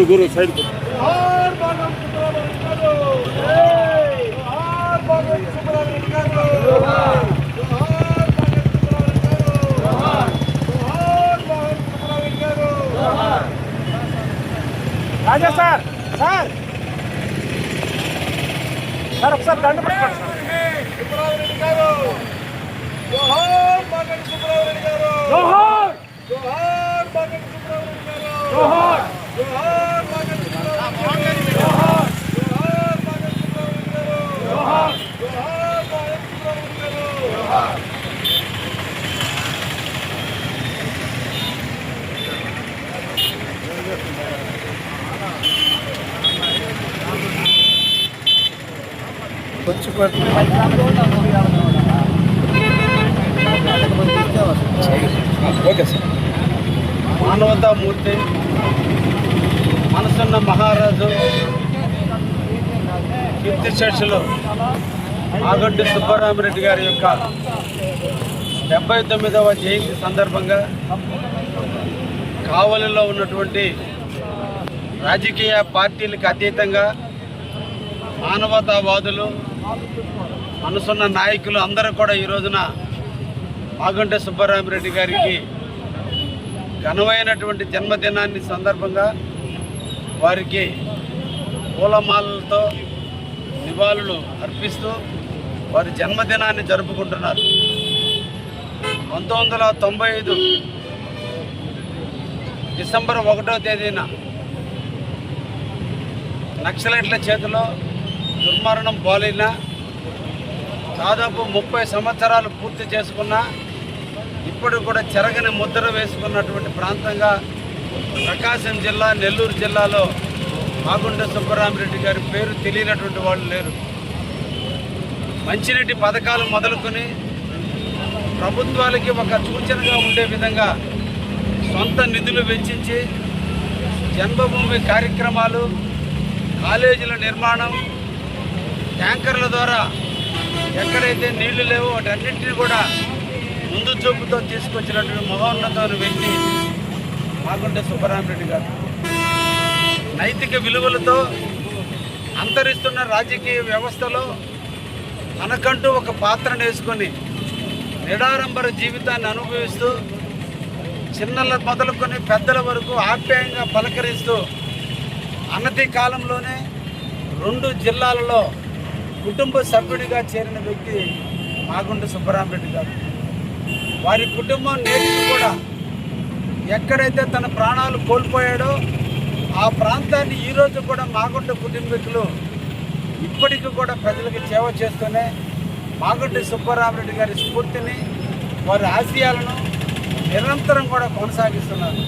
గురు side రాజా sir sir sir ఒకసారి దండ పెట్టుకోండి సుబ్రహ్మణ్యం గారు జోహార్ బాగంటి సుబ్రహ్మణ్యం గారు జోహార్ జోహార్ బాగంటి సుబ్రహ్మణ్యం గారు జోహార్ జోహార్ బాగంటి సుబ్రహ్మణ్యం గారు జోహార్ జోహార్ బాగంటి సుబ్రహ్మణ్యం గారు జోహార్ జోహార్ బాగంటి సుబ్రహ్మణ్యం గారు జోహార్ ఓకే సార్. మానవతామూర్తి మనసున్న మహారాజు కీర్తిశేషులు ఆగడ్డి సుబ్బరామిరెడ్డి గారి యొక్క 79వ జయంతి సందర్భంగా కావలిలో ఉన్నటువంటి రాజకీయ పార్టీలకు అతీతంగా మానవతావాదులు మనసున్న నాయకులు అందరూ కూడా ఈ రోజున ఆగంటి సుబ్బరామిరెడ్డి గారికి ఘనమైనటువంటి జన్మదినాన్ని సందర్భంగా వారికి పూలమాలలతో నివాళులు అర్పిస్తూ వారి జన్మదినాన్ని జరుపుకుంటున్నారు. 1995 డిసెంబర్ 1వ తేదీన నక్సలైట్ల చేతిలో దుర్మరణం పాలైన దాదాపు 30 సంవత్సరాలు పూర్తి చేసుకున్న ఇప్పుడు కూడా చెరగని ముద్ర వేసుకున్నటువంటి ప్రాంతంగా ప్రకాశం జిల్లా నెల్లూరు జిల్లాలో ఆగంటి సుబ్బరామిరెడ్డి గారి పేరు తెలియనటువంటి వాళ్ళు లేరు. మంచినీటి పథకాలు మొదలుకొని ప్రభుత్వాలకి ఒక సూచనగా ఉండే విధంగా సొంత నిధులు వెచ్చించి జన్మభూమి కార్యక్రమాలు, కాలేజీల నిర్మాణం, ట్యాంకర్ల ద్వారా ఎక్కడైతే నీళ్లు లేవో వాటన్నింటినీ కూడా ముందు చూపుతో తీసుకొచ్చినటువంటి మహోన్నతమైన వ్యక్తి ఆగంటి సుబ్బరామిరెడ్డి గారు. నైతిక విలువలతో అంతరిస్తున్న రాజకీయ వ్యవస్థలో తనకంటూ ఒక పాత్రను వేసుకొని నిడారంబర జీవితాన్ని అనుభవిస్తూ చిన్నల మొదలుకొని పెద్దల వరకు ఆప్యాయంగా పలకరిస్తూ అనతి కాలంలోనే 2 జిల్లాలలో కుటుంబ సభ్యుడిగా చేరిన వ్యక్తి ఆగంటి సుబ్బరామిరెడ్డి గారు. వారి కుటుంబం నేటికి కూడా ఎక్కడైతే తన ప్రాణాలు కోల్పోయాడో ఆ ప్రాంతాన్ని ఈరోజు కూడా మాగుంట కుటుంబీకులు ఇప్పటికీ కూడా ప్రజలకు సేవ చేస్తూనే ఆగంటి సుబ్బరామిరెడ్డి గారి స్ఫూర్తిని, వారి ఆశయాలను నిరంతరం కూడా కొనసాగిస్తున్నారు.